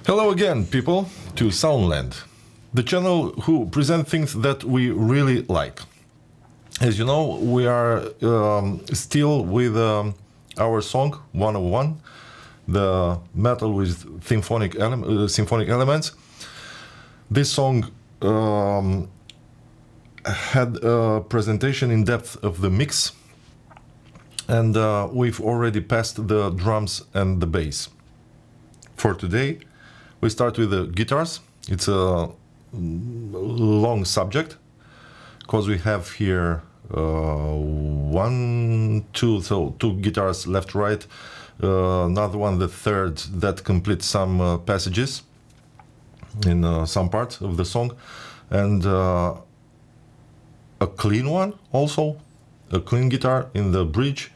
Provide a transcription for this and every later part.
Hello again, people, to Soundland, the channel who present things that we really like. As you know, we are still with our song 101, the metal with symphonic elements. This song had a presentation in depth of the mix, and we've already passed the drums and the bass. For today, we start with the guitars. It's a long subject because we have here two guitars left, right, another one, the third, that completes some passages in some parts of the song, and a clean one also, a clean guitar in the bridge,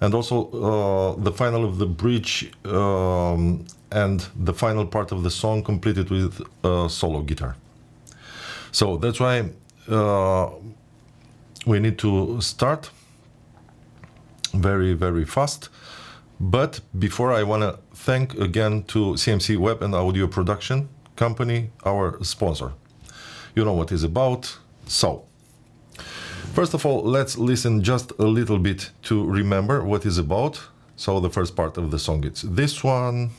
and also the final of the bridge and the final part of the song completed with a solo guitar. So that's why we need to start very, very fast. But before, I want to thank again to CMC Web and Audio Production Company, our sponsor. You know what it's about. So, first of all, let's listen just a little bit to remember what it's about. So the first part of the song, it's this one.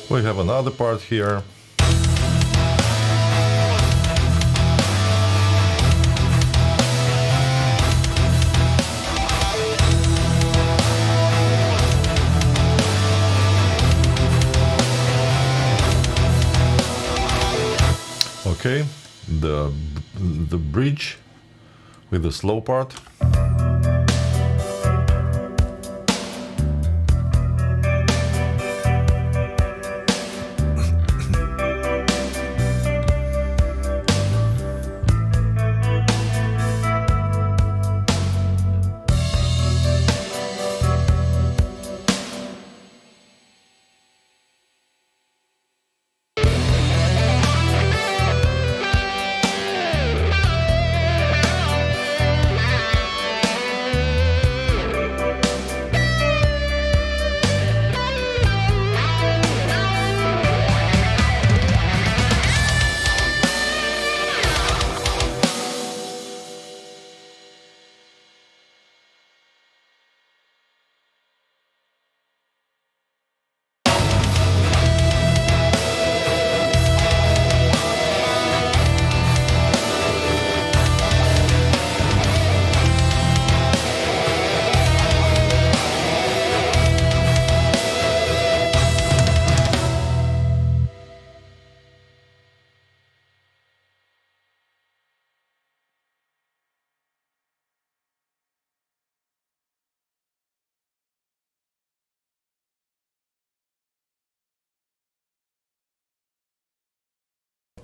We have another part here. Okay, the bridge with the slow part.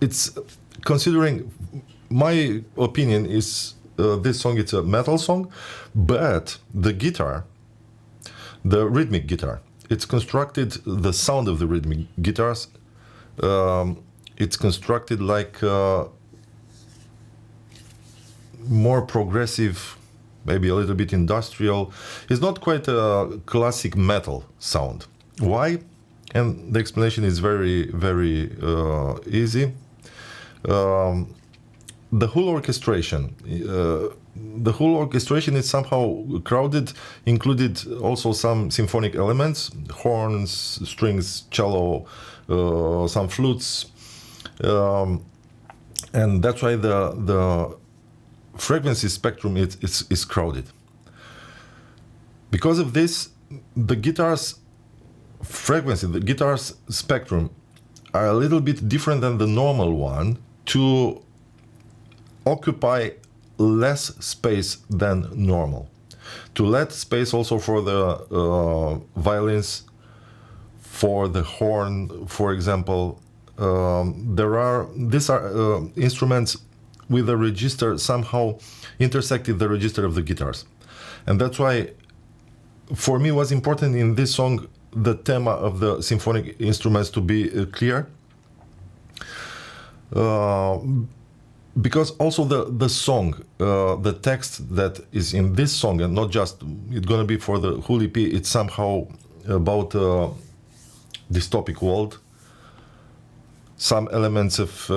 It's, considering my opinion is this song, it's a metal song, but the guitar, the rhythmic guitar, it's constructed, the sound of the rhythmic guitars, it's constructed like more progressive, maybe a little bit industrial. It's not quite a classic metal sound. Why? And the explanation is very, very easy. The whole orchestration is somehow crowded, included also some symphonic elements, horns, strings, cello, some flutes, and that's why the frequency spectrum is crowded. Because of this, the guitar's frequency, the guitar's spectrum are a little bit different than the normal one, to occupy less space than normal, to let space also for the violins, for the horn, for example. These are instruments with a register somehow intersected the register of the guitars, and that's why for me was important in this song the thema of the symphonic instruments to be clear. Because also the song, the text that is in this song, and not just, it's gonna be for the whole EP, it's somehow about dystopic world. Some elements of,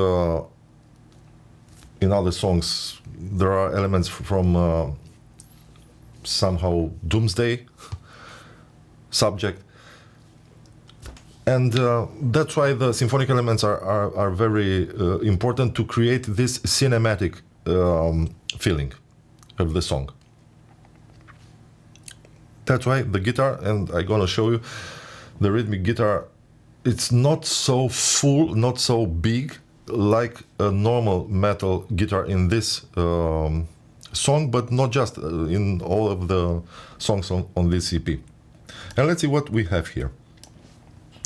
in other songs, there are elements from somehow doomsday subject. And that's why the symphonic elements are very important to create this cinematic feeling of the song. That's why the guitar, and I'm gonna show you the rhythmic guitar, it's not so full, not so big like a normal metal guitar in this song, but not just in all of the songs on this EP. And let's see what we have here.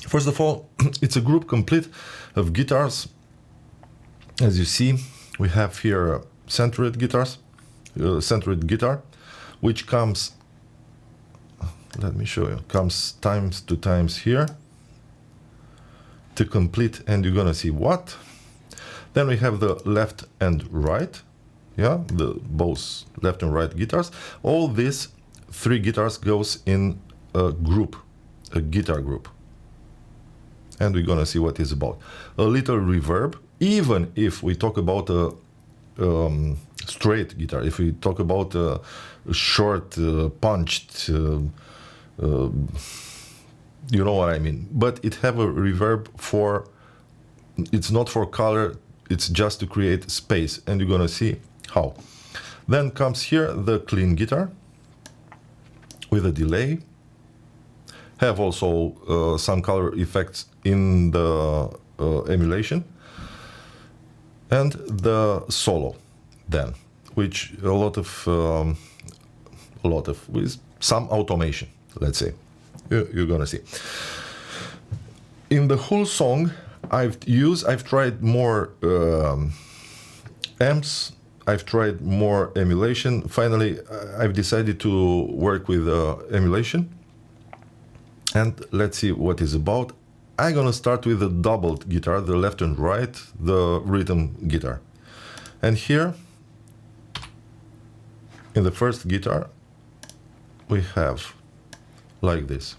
First of all, it's a group complete of guitars. As you see, we have here centered guitars, centered guitar, which comes, let me show you, comes times to times here to complete, and you're gonna see what. Then we have the left and right, yeah, the both left and right guitars. All these three guitars goes in a group, a guitar group. And we're gonna see what it's about. A little reverb, even if we talk about a straight guitar, if we talk about a short, punched, you know what I mean. But it have a reverb for, it's not for color, it's just to create space, and you're gonna see how. Then comes here the clean guitar with a delay. Have also some color effects in the emulation, and the solo then, which a lot of with some automation, let's say. You're gonna see. In the whole song, I've tried more amps, I've tried more emulation. Finally, I've decided to work with emulation. And let's see what it's about. I'm gonna start with the doubled guitar, the left and right, the rhythm guitar. And here, in the first guitar, we have like this.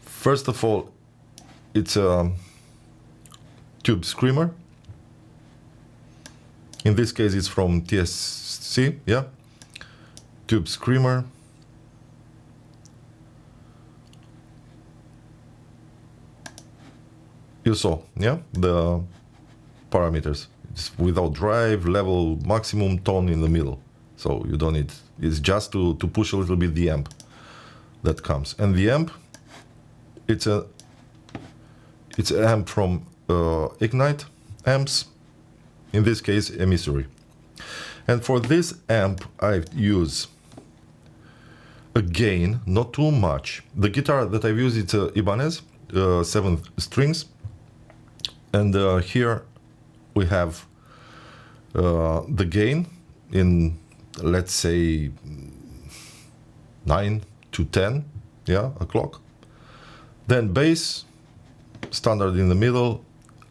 First of all, it's a tube screamer. In this case, it's from TSC, yeah? Tube screamer. You saw, yeah, the parameters. It's without drive, level, maximum, tone in the middle. So you don't need, it's just to push a little bit the amp that comes. And the amp, it's an amp from Ignite amps, in this case emissary. And for this amp I use a gain, not too much. The guitar that I've used, it's a Ibanez, 7 strings. And here we have the gain in, let's say, 9 to 10, yeah, o'clock. Then bass, standard in the middle,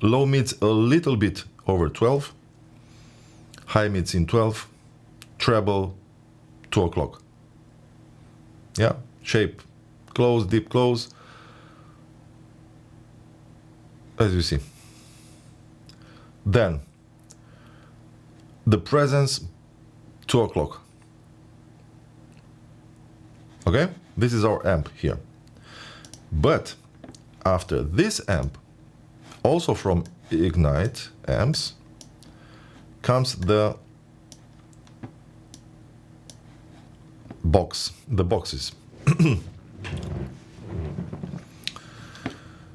low mids a little bit over 12, high mids in 12, treble 2 o'clock. Yeah, shape close, deep close, as you see. Then the presence 2 o'clock. Okay, this is our amp here. But after this amp, also from Ignite amps, comes the boxes.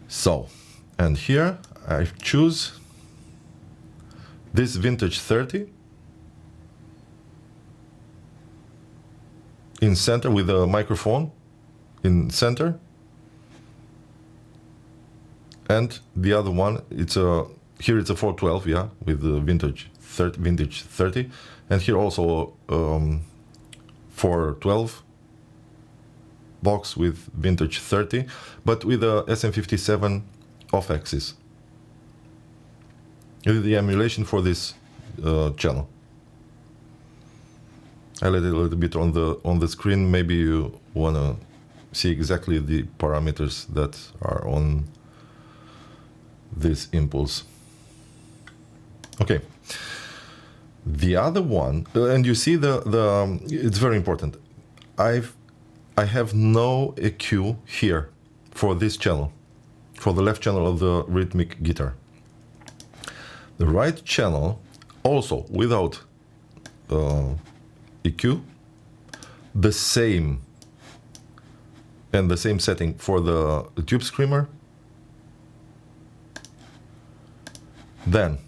So, and here I choose this vintage 30 in center with a microphone in center, and the other one, it's a, here it's a 412, yeah, with the vintage 30, and here also 412, box with vintage 30, but with a SM57 off-axis. This is the emulation for this channel. I let it a little bit on the screen. Maybe you wanna see exactly the parameters that are on this impulse. Okay. The other one, and you see it's very important. I have no EQ here for this channel, for the left channel of the rhythmic guitar. The right channel, also without EQ, the same and the same setting for the tube screamer. Then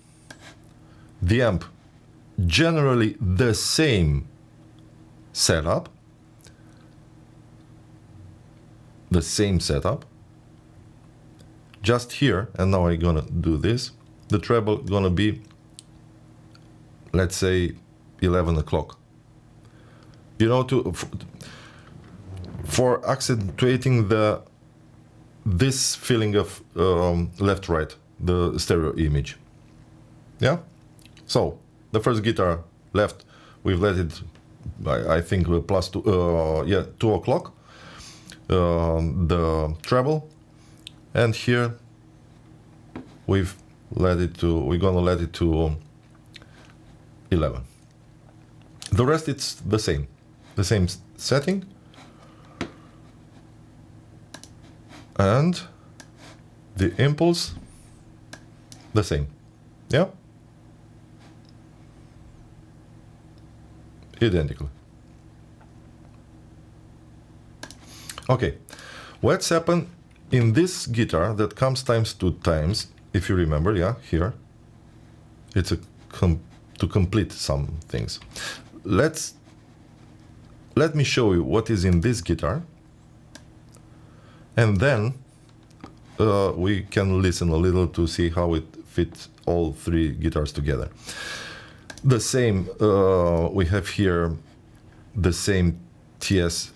the amp, generally the same setup, just here, and now I'm gonna do this, the treble gonna be, let's say, 11 o'clock. You know, for accentuating this feeling of left-right, the stereo image. Yeah? So, the first guitar left, we've let it, I think, plus 2 o'clock. The treble, and here we're gonna let it to 11. The rest, it's the same setting, and the impulse the same. Yeah, identical. Okay, what's happened in this guitar that comes times 2 times, if you remember, yeah, here, it's to complete some things. Let me show you what is in this guitar, and then we can listen a little to see how it fits all 3 guitars together. The same, we have here the same TS.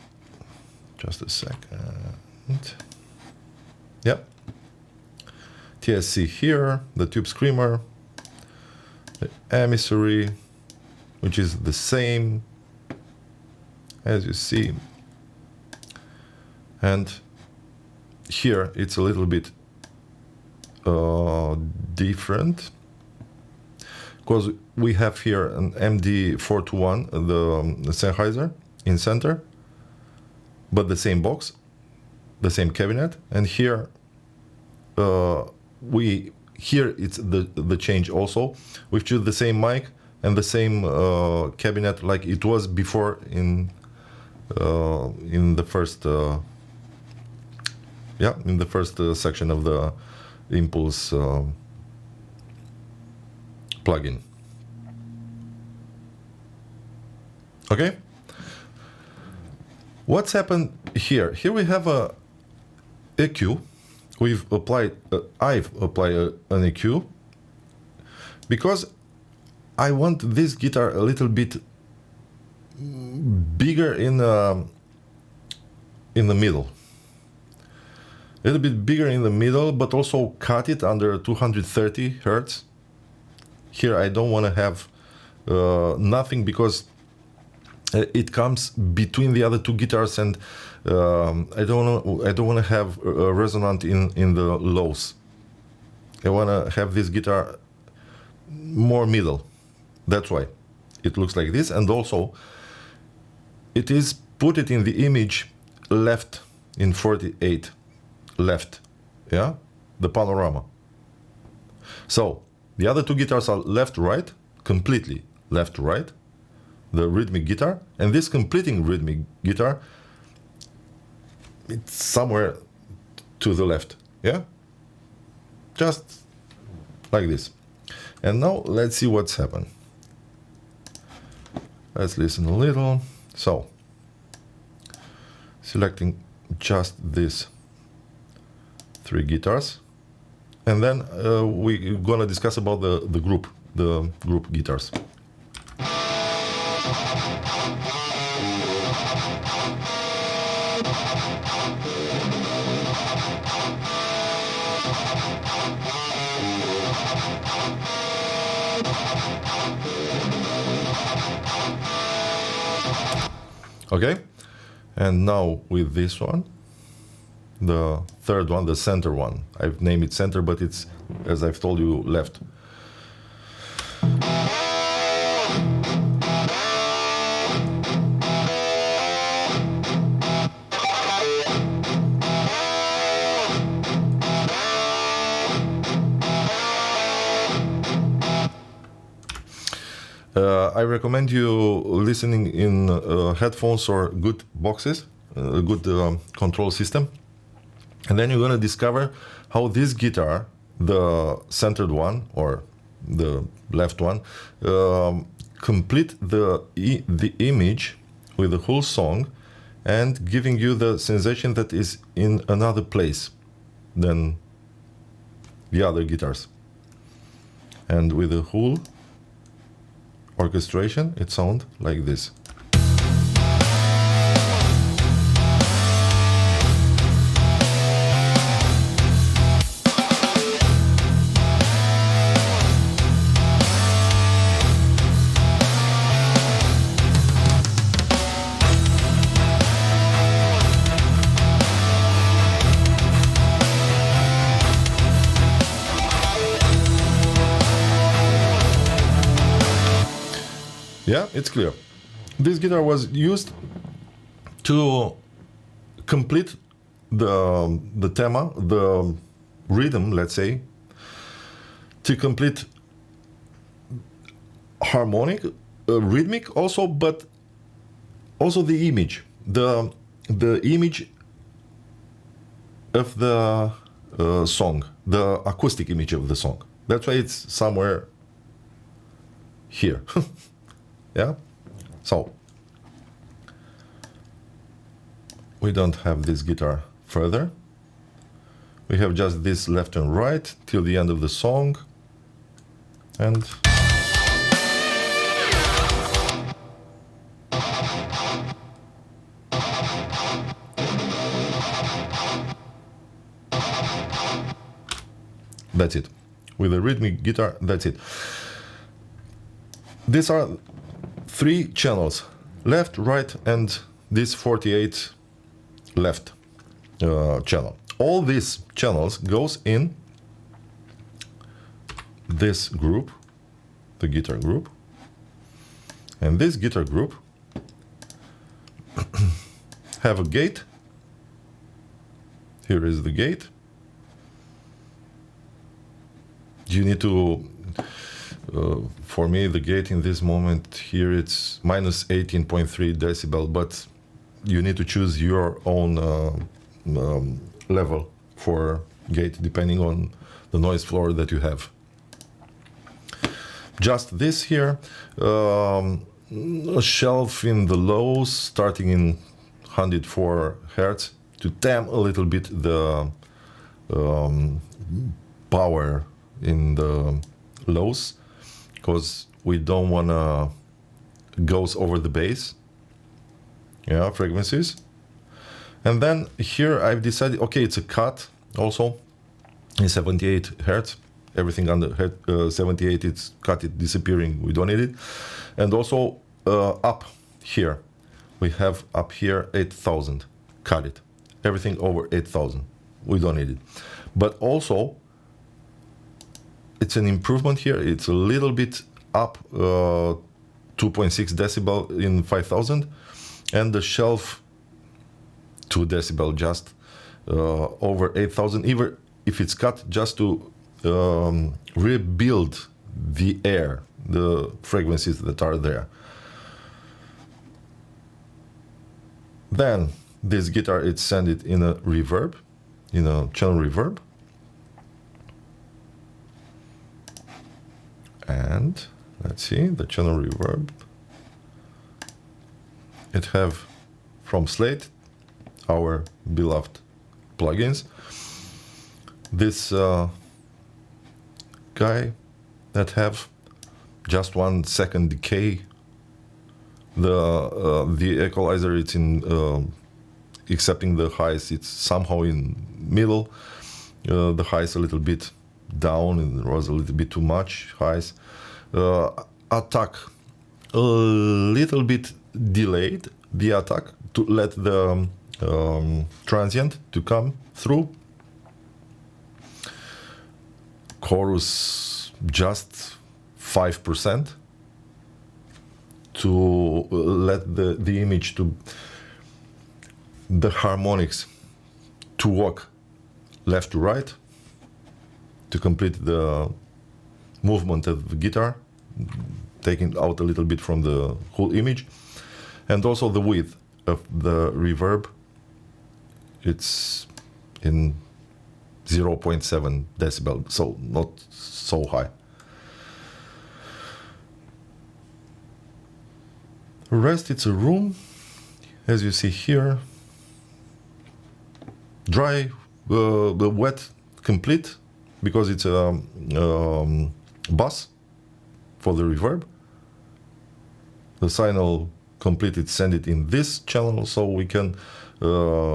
Just a second. Yep. TSC here, the tube screamer, the emissary, which is the same as you see. And here it's a little bit different, because we have here an MD421, the Sennheiser in center, but the same box, the same cabinet, and here it's the change also. We've chosen the same mic and the same cabinet like it was before in the first section of the Impulse plugin. Okay. What's happened here? Here we have a EQ. We've applied, I've applied an EQ because I want this guitar a little bit bigger in the middle. A little bit bigger in the middle, but also cut it under 230 Hertz. Here I don't want to have nothing, because it comes between the other 2 guitars, and I don't want to have a resonant in the lows. I want to have this guitar more middle. That's why it looks like this, and also it is put it in the image left in 48 left, yeah, the panorama. So the other 2 guitars are left right, completely left right, the rhythmic guitar, and this completing rhythmic guitar, it's somewhere to the left, yeah, just like this. And now let's see what's happened. Let's listen a little. So selecting just these 3 guitars, and then we're gonna discuss about the group guitars. Okay, and now with this one, the third one, the center one. I've named it center, but it's, as I've told you, left. I recommend you listening in headphones or good boxes, a good control system. And then you're going to discover how this guitar, the centered one or the left one, complete the image with the whole song and giving you the sensation that is in another place than the other guitars. And with the whole orchestration, it sounds like this. Yeah, it's clear. This guitar was used to complete the theme, the rhythm, let's say, to complete harmonic, rhythmic also, but also the image, the image of the song, the acoustic image of the song. That's why it's somewhere here. Yeah, so we don't have this guitar further. We have just this left and right till the end of the song, and that's it. With a rhythmic guitar, that's it. These are 3 channels, left, right, and this 48 left channel. All these channels goes in this group, the guitar group, and this guitar group have a gate. Here is the gate. You need to for me, the gate in this moment here, it's minus 18.3 decibel, but you need to choose your own level for gate depending on the noise floor that you have. Just this here, a shelf in the lows starting in 104 Hertz to tame a little bit the power in the lows, because we don't want to go over the bass, yeah, frequencies. And then here I've decided, okay, it's a cut also in 78 Hertz. Everything under 78, it's cut, it disappearing, we don't need it. And also up here, we have up here 8,000, cut it. Everything over 8,000, we don't need it. But also, it's an improvement here. It's a little bit up, 2.6 decibel in 5,000, and the shelf 2 decibel just over 8,000. Even if it's cut, just to rebuild the air, the frequencies that are there. Then this guitar, it's send it in a reverb, in a channel reverb. And let's see, the channel reverb. It have from Slate, our beloved plugins, this guy that have just 1 second decay. The equalizer, it's in accepting the highs, it's somehow in middle. The highs a little bit down, and there was a little bit too much highs. Attack a little bit delayed, the attack, to let the transient to come through. Chorus just 5%, to let the image, to the harmonics to walk left to right, to complete the movement of the guitar, taking out a little bit from the whole image. And also the width of the reverb, it's in 0.7 decibel, so not so high. Rest, it's a room, as you see here. Dry, the wet, complete, because it's a bus for the reverb. The signal completed, send it in this channel, so we can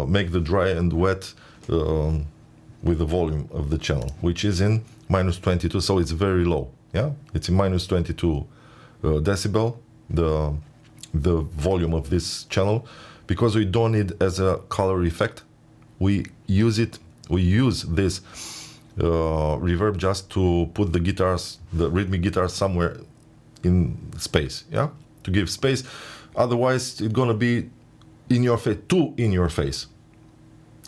make the dry and wet with the volume of the channel, which is in -22, so it's very low. Yeah, it's in -22 decibel, the volume of this channel, because we don't need as a color effect. We use this reverb just to put the guitars, the rhythmic guitars, somewhere in space, yeah, to give space. Otherwise, it's gonna be in your face, too in your face,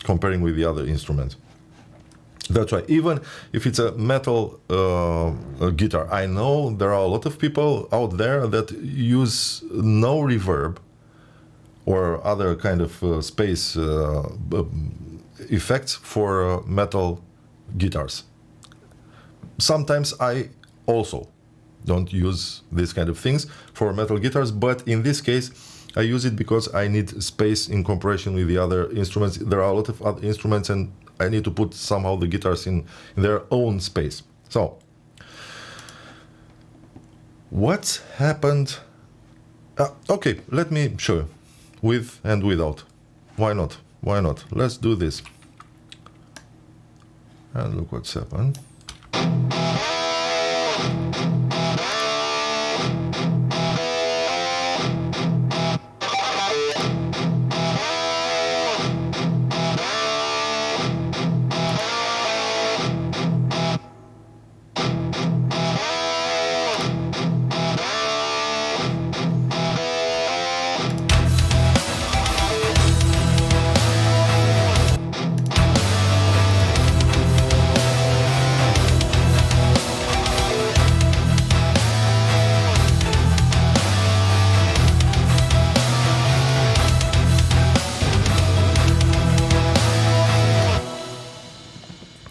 comparing with the other instruments. That's why, even if it's a metal guitar, I know there are a lot of people out there that use no reverb or other kind of space effects for metal guitars. Sometimes I also don't use these kind of things for metal guitars, but in this case I use it because I need space in comparison with the other instruments. There are a lot of other instruments and I need to put somehow the guitars in their own space. So, what's happened? Okay, let me show you, with and without. Why not? Why not? Let's do this. And look what's happened.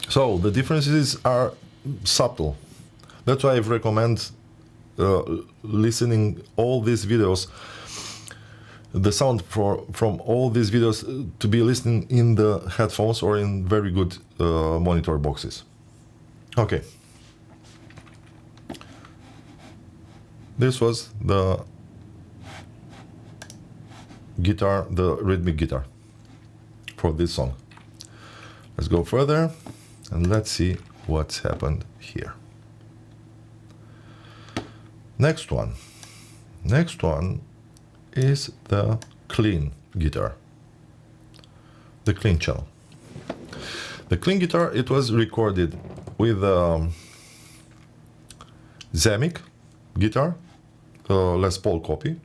So the differences are subtle. That's why I recommend listening all these videos, the sound from all these videos, to be listening in the headphones or in very good monitor boxes. Okay. This was the guitar, the rhythmic guitar for this song. Let's go further. And let's see what's happened here. Next one. Next one is the clean guitar. The clean channel. The clean guitar, it was recorded with Symphonic guitar, Les Paul copy,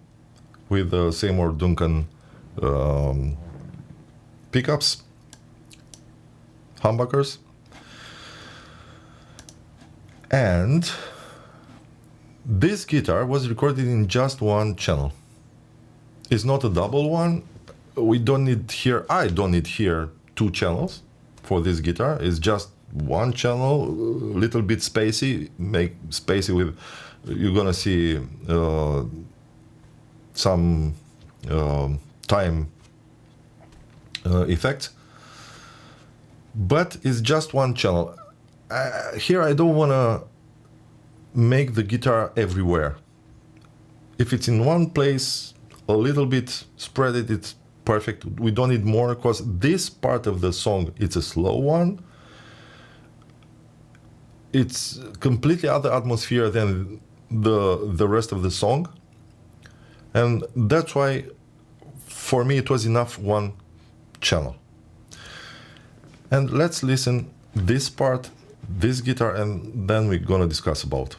with Seymour Duncan pickups, humbuckers. And this guitar was recorded in just one channel. It's not a double one. We don't need here, I don't need here two channels for this guitar. It's just one channel, a little bit spacey, make spacey with, you're gonna see some time effects. But it's just one channel. Here I don't want to make the guitar everywhere. If it's in one place, a little bit spread it, it's perfect. We don't need more, because this part of the song, it's a slow one. It's completely other atmosphere than the rest of the song. And that's why for me it was enough one channel. And let's listen this part, this guitar, and then we're gonna discuss about.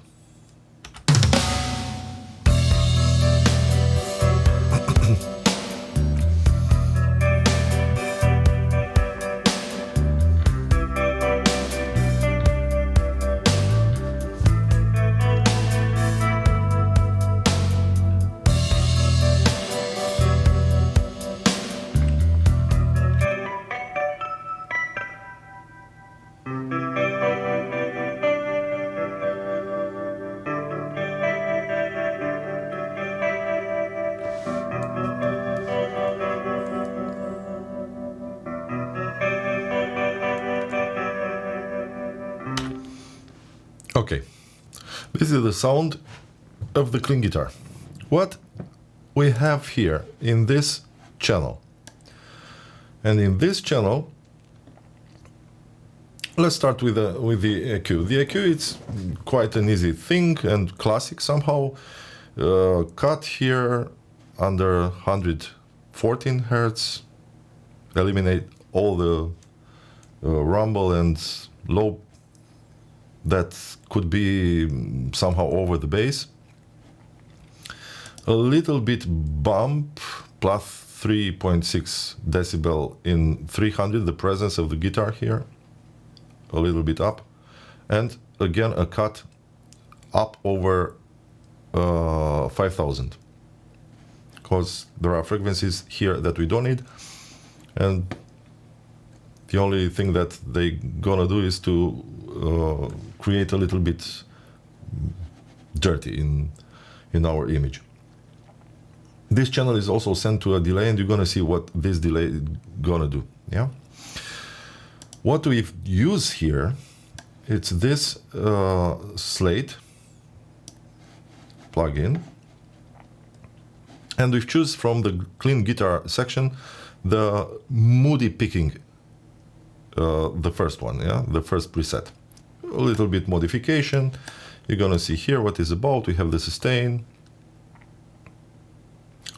Okay, this is the sound of the clean guitar. What we have here in this channel, and in this channel, let's start with the EQ. The EQ is quite an easy thing and classic somehow. Cut here under 114 Hertz, eliminate all the rumble and low that could be somehow over the bass. A little bit bump, plus 3.6 decibel in 300, the presence of the guitar here, a little bit up, and again a cut up over 5000, because there are frequencies here that we don't need, and the only thing that they gonna do is to create a little bit dirty in our image. This channel is also sent to a delay, and you're gonna see what this delay is gonna do. Yeah. What we use here, it's this slate plugin, and we've choose from the clean guitar section the moody picking. The first one, yeah, the first preset. A little bit modification. You're gonna see here what is about. We have the sustain,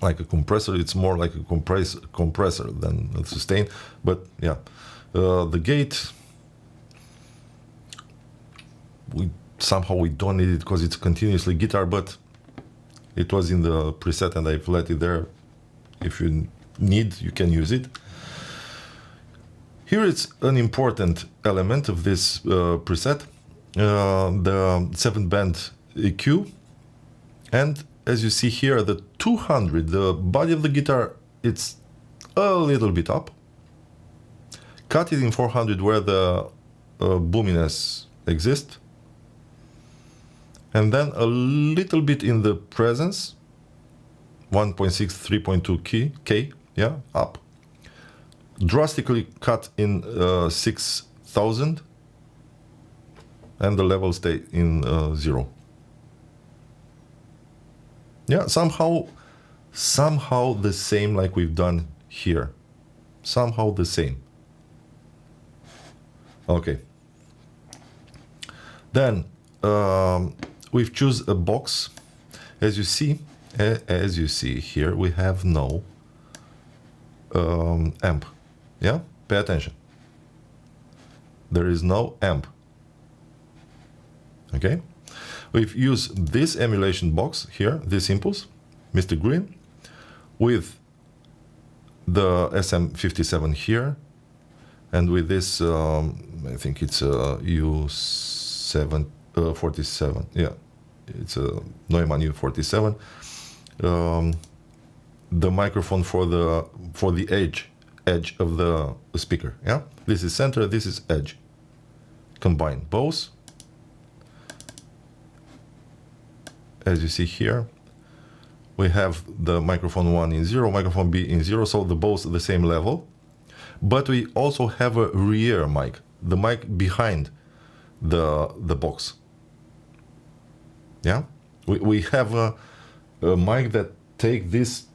like a compressor. It's more like a compressor than a sustain, but yeah. The gate, we don't need it because it's continuously guitar, but it was in the preset and I've let it there. If you need, you can use it. Here it's an important element of this preset, the 7-band EQ, and as you see here, the 200, the body of the guitar, it's a little bit up. Cut it in 400 where the boominess exists, and then a little bit in the presence, 1.6, 3.2 K, yeah, up. Drastically cut in 6000, and the level stay in 0. Yeah, somehow the same like we've done here. Somehow the same. Okay. Then we've choose a box. As you see here, we have no amp. Yeah, pay attention. There is no amp. Okay, we've used this emulation box here, this impulse, Mr. Green, with the SM57 here, and with this, I think it's a U47. Yeah, it's a Neumann U47. The microphone for the edge of the speaker. Yeah, this is center, this is edge. Combine both. As you see here, we have the microphone 1 in 0, microphone B in 0, so the both the same level. But we also have a rear mic, the mic behind the box. Yeah, we have a mic that take this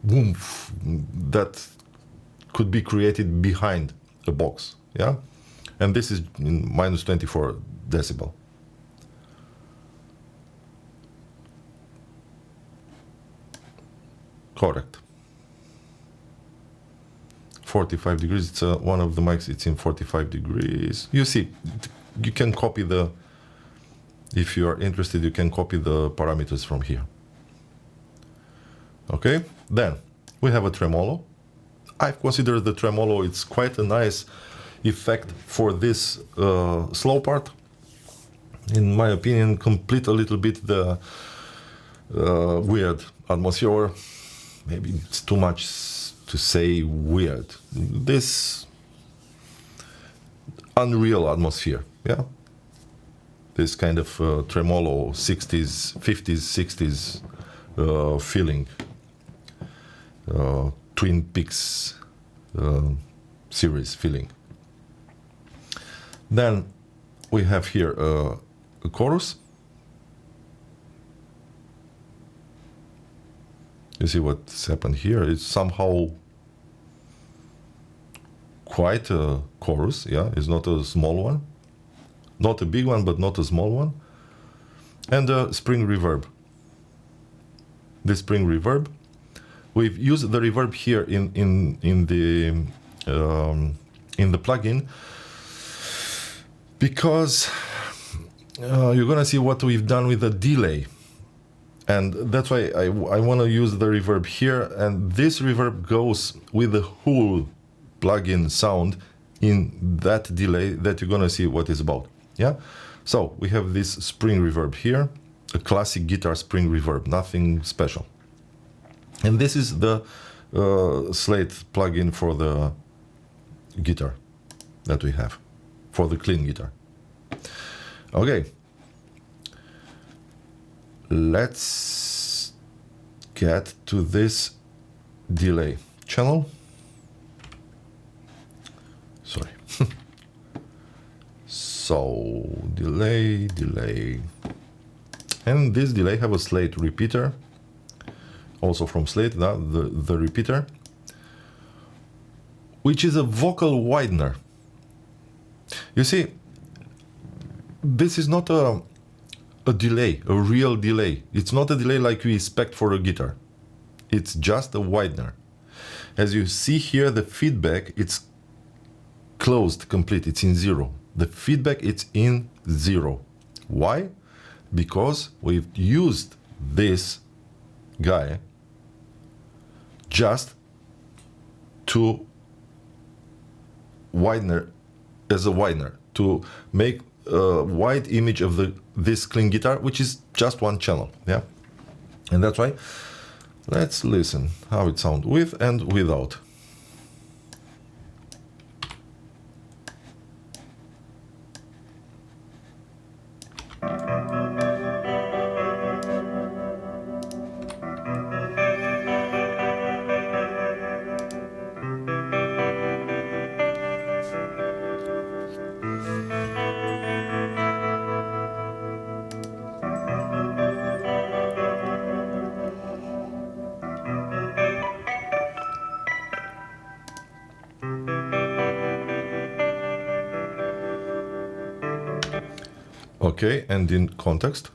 woomph that could be created behind the box. Yeah, and this is in minus 24 decibel. Correct. 45 degrees. It's one of the mics, it's in 45 degrees. You see, you can copy the, if you are interested, you can copy the parameters from here. Okay, then we have a tremolo. I've considered the tremolo, it's quite a nice effect for this slow part. In my opinion, complete a little bit the weird atmosphere, or maybe it's too much to say weird. This unreal atmosphere, yeah? This kind of tremolo 60s, 50s, 60s feeling. Twin Peaks series feeling. Then we have here a chorus. You see what's happened here? It's somehow quite a chorus, yeah? It's not a small one. Not a big one, but not a small one. And a spring reverb. This spring reverb. We've used the reverb here in the plugin because you're gonna see what we've done with the delay, and that's why I want to use the reverb here, and this reverb goes with the whole plugin sound in that delay that you're gonna see what it's about. Yeah, so we have this spring reverb here, a classic guitar spring reverb, nothing special. And this is the Slate plugin for the guitar that we have, for the clean guitar. Okay, let's get to this delay channel. Sorry. So, delay. And this delay have a Slate repeater. Also from Slate, the repeater, which is a vocal widener. You see, this is not a delay, a real delay. It's not a delay like we expect for a guitar. It's just a widener. As you see here, the feedback, it's closed, complete, it's in zero. The feedback, it's in zero. Why? Because we've used this guy just to widener, as a widener, to make a wide image of this clean guitar, which is just one channel, yeah? And that's why, let's listen how it sounds with and without. Okay, and in context.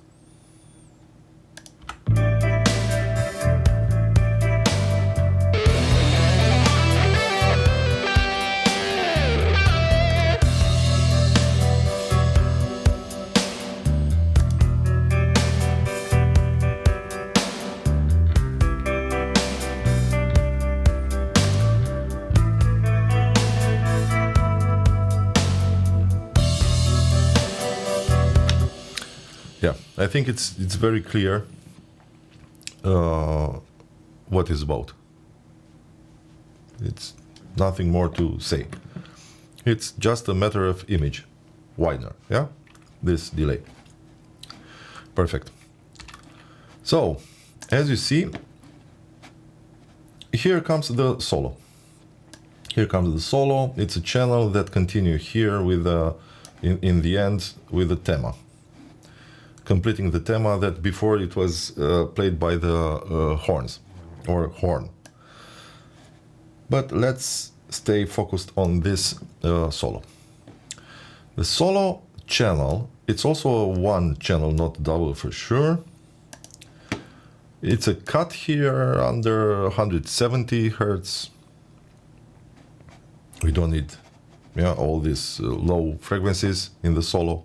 Yeah, I think it's very clear what it's about. It's nothing more to say. It's just a matter of image, widener, yeah? This delay. Perfect. So, as you see, here comes the solo. Here comes the solo. It's a channel that continue here with in the end with the tema. Completing the tema that before it was played by the horns or horn. But let's stay focused on this solo. The solo channel, it's also a one channel, not double for sure. It's a cut here under 170 Hertz. We don't need all these low frequencies in the solo.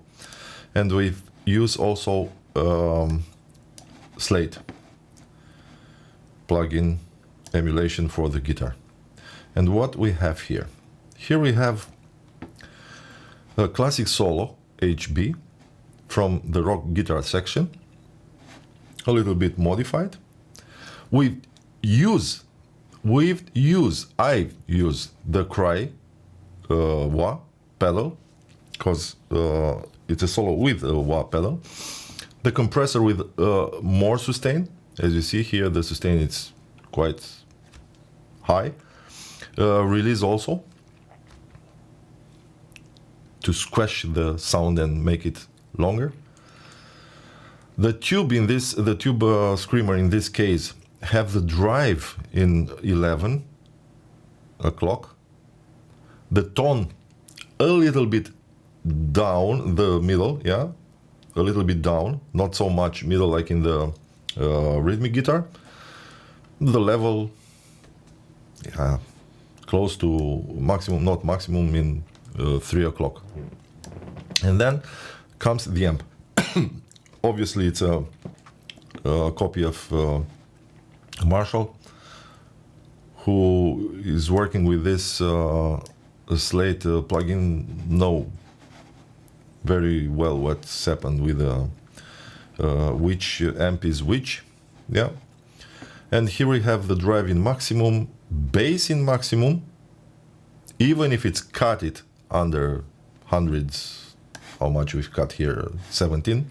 And we use also Slate plugin emulation for the guitar. And what we have here? Here we have a classic solo HB from the rock guitar section, a little bit modified. I've used the Cry wah pedal, because it's a solo with a wah pedal. The compressor with more sustain. As you see here, the sustain is quite high. Release also to squash the sound and make it longer. The tube screamer in this case have the drive in 11 o'clock. The tone a little bit down the middle, a little bit down, not so much middle like in the rhythmic guitar. The level, close to maximum, not maximum, in 3 o'clock. And then comes the amp. Obviously it's a copy of Marshall, who is working with this Slate plugin, know very well what's happened with which amp is which. And here we have the drive in maximum, bass in maximum, even if it's cut it under hundreds. How much we've cut here? 17.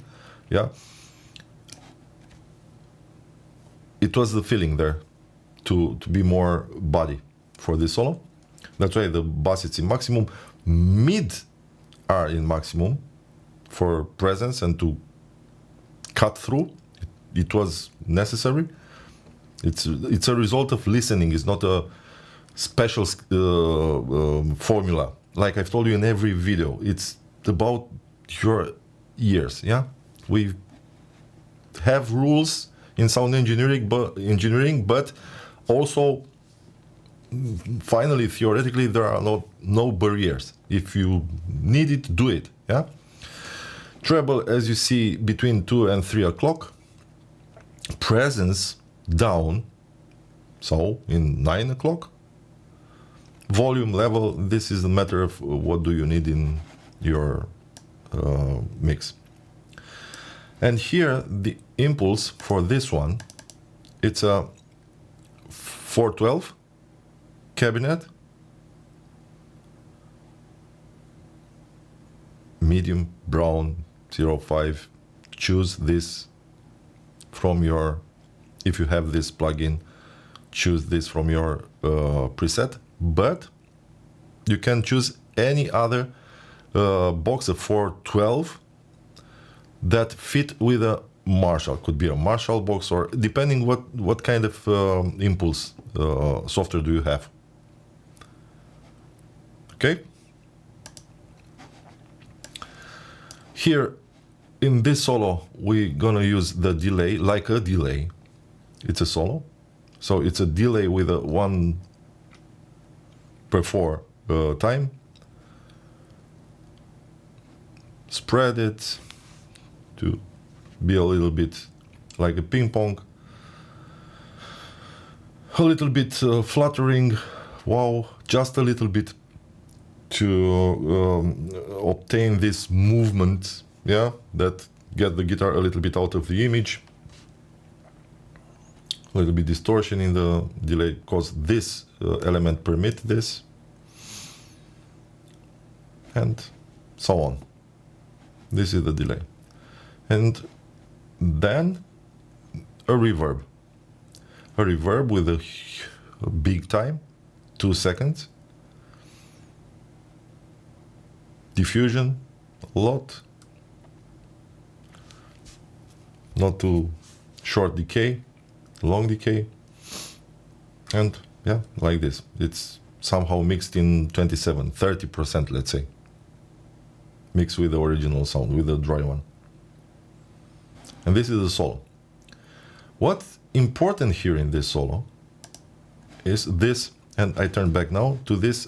It was the feeling there to be more body for this solo. That's why the bass is in maximum, mid are in maximum for presence and to cut through. It was necessary. It's a result of listening. It's not a special formula. Like I've told you in every video, it's about your ears. We have rules in sound engineering, but also finally, theoretically, there are no barriers. If you need it, do it. Treble, as you see, between 2 and 3 o'clock. Presence down, so in 9 o'clock. Volume level, this is a matter of what do you need in your mix. And here the impulse for this one, it's a 412 cabinet, medium brown 05. Choose this from your, if you have this plugin, choose this from your preset, but you can choose any other box of 412 that fit with a Marshall. Could be a Marshall box, or depending what kind of impulse software do you have. Okay. Here in this solo we're gonna use the delay, like a delay. It's a solo, so it's a delay with a 1/4 time. Spread it to be a little bit like a ping pong, a little bit fluttering, just a little bit to obtain this movement, that get the guitar a little bit out of the image. A little bit distortion in the delay, because this element permit this, and so on. This is the delay. And then a reverb with a big time, 2 seconds. Diffusion, a lot, not too short decay, long decay, and like this. It's somehow mixed in 30%, let's say, mixed with the original sound, with the dry one. And this is the solo. What's important here in this solo is this and I turn back now to this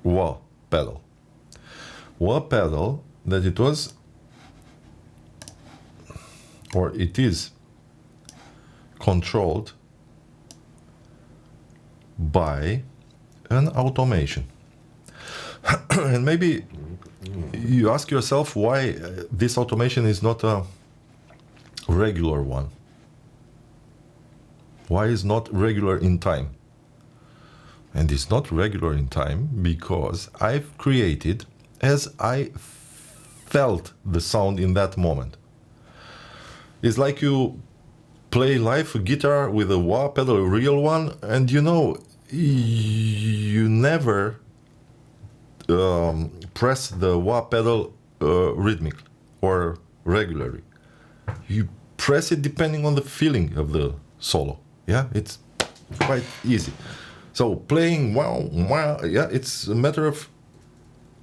wah pedal. Wah pedal that it was, or it is, controlled by an automation. And maybe you ask yourself why this automation is not a regular one. Why is not regular in time? And it's not regular in time because I've created as I felt the sound in that moment. It's like you play live guitar with a wah pedal, a real one, and you know, you never press the wah pedal rhythmic or regularly. You press it depending on the feeling of the solo. Yeah, it's quite easy. So playing wow, wow, yeah, it's a matter of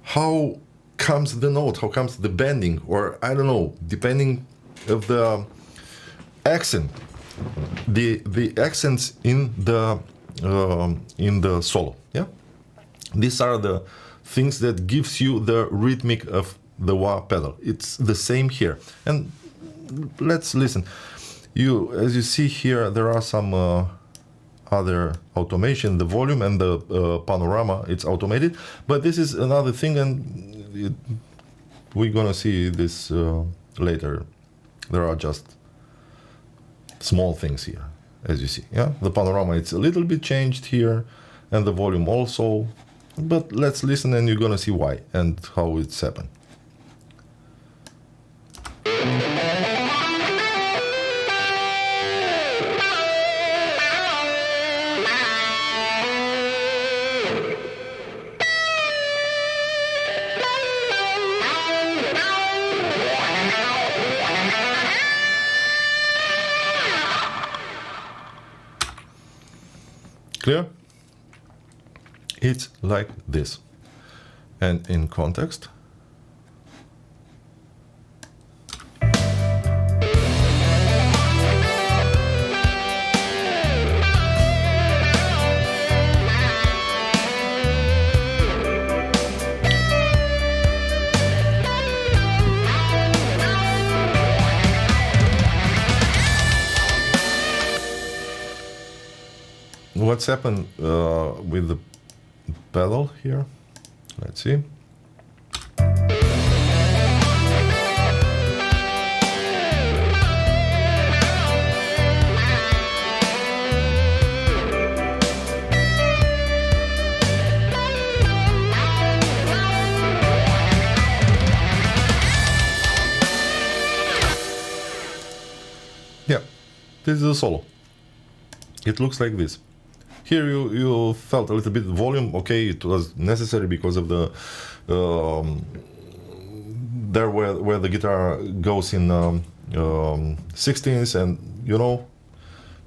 how comes the note, how comes the bending, or I don't know, depending of the accent, the accents in the solo. Yeah, these are the things that gives you the rhythmic of the wah pedal. It's the same here. And let's listen. As you see here, there are some other automation. The volume and the panorama, it's automated. But this is another thing, and we're gonna see this later. There are just small things here, as you see. Yeah, the panorama, it's a little bit changed here, and the volume also. But let's listen, and you're gonna see why and how it's happened. Clear? It's like this. And in context, what's happened with the pedal here? Let's see. Yeah, this is a solo. It looks like this. Here you felt a little bit volume. Okay, it was necessary because of the there where the guitar goes in 16ths, and you know,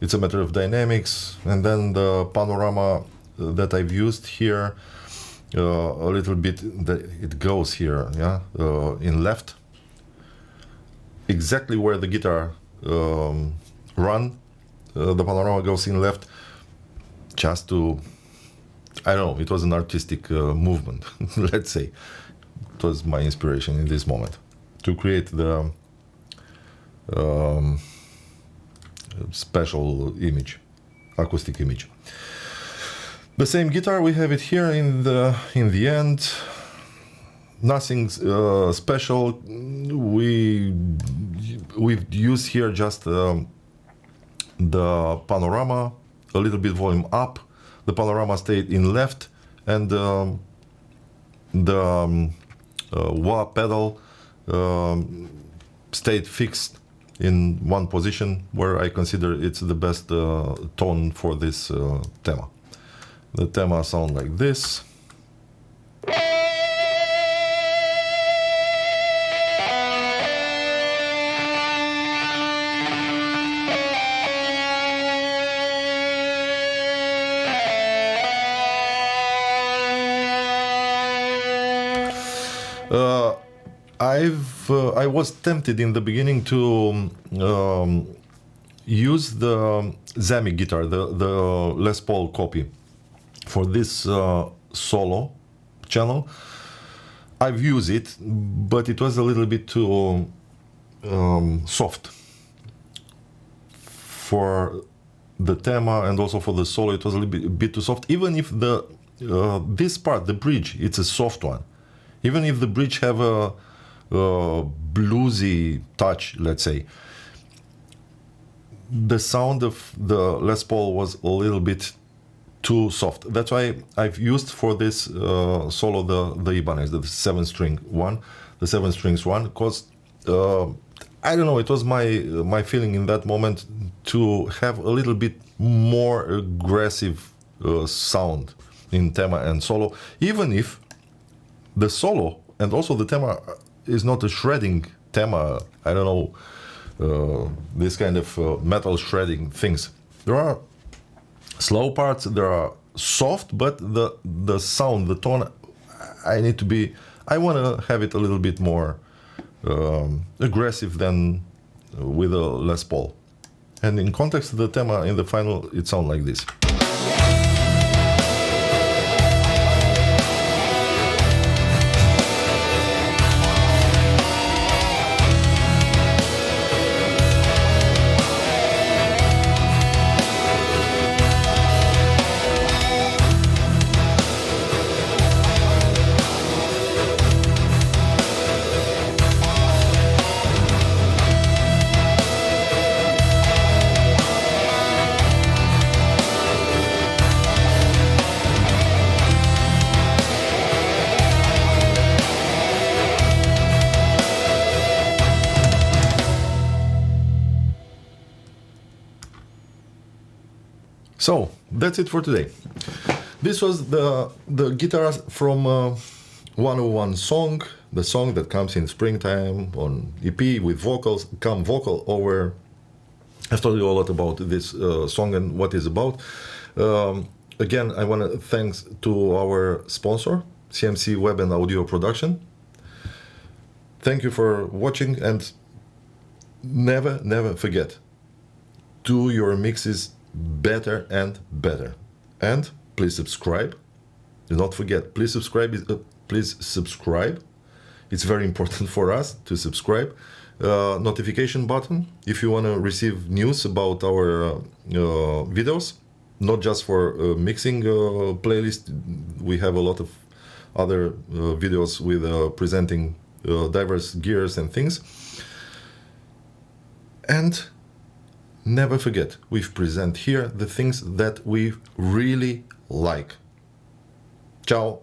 it's a matter of dynamics. And then the panorama that I've used here, a little bit, it goes here, yeah, in left, exactly where the guitar run. The panorama goes in left. Just to, I don't know, it was an artistic movement, let's say. It was my inspiration in this moment to create the special image, acoustic image. The same guitar, we have it here in the end. Nothing special. We've used here just the panorama, a little bit volume up. The panorama stayed in left, and the wah pedal stayed fixed in one position where I consider it's the best tone for this tema. The tema sound like this. I was tempted in the beginning to use the Zami guitar, the Les Paul copy, for this solo channel. I've used it, but it was a little bit too soft for the tema, and also for the solo it was a little bit too soft. Even if the this part, the bridge, it's a soft one. Even if the bridge have a bluesy touch, let's say, the sound of the Les Paul was a little bit too soft. That's why I've used for this solo the Ibanez, the 7-string one, the 7 strings one, because I don't know, it was my feeling in that moment to have a little bit more aggressive sound in tema and solo, even if the solo and also the tema is not a shredding tema. I don't know, this kind of metal shredding things. There are slow parts, there are soft, but the sound, the tone, I want to have it a little bit more aggressive than with a Les Paul. And in context, the tema in the final, it sounds like this. So that's it for today. This was the guitar from 101 song, the song that comes in springtime on EP with vocals, come vocal over. I've told you a lot about this song and what it's about. Again, I want to thanks to our sponsor, CMC Web and Audio Production. Thank you for watching, and never forget, do your mixes better and better. And please subscribe. Do not forget, please subscribe. Please subscribe. It's very important for us to subscribe. Notification button if you want to receive news about our videos, not just for mixing playlist. We have a lot of other videos with presenting diverse gears and things. And never forget, we've present here the things that we really like. Ciao.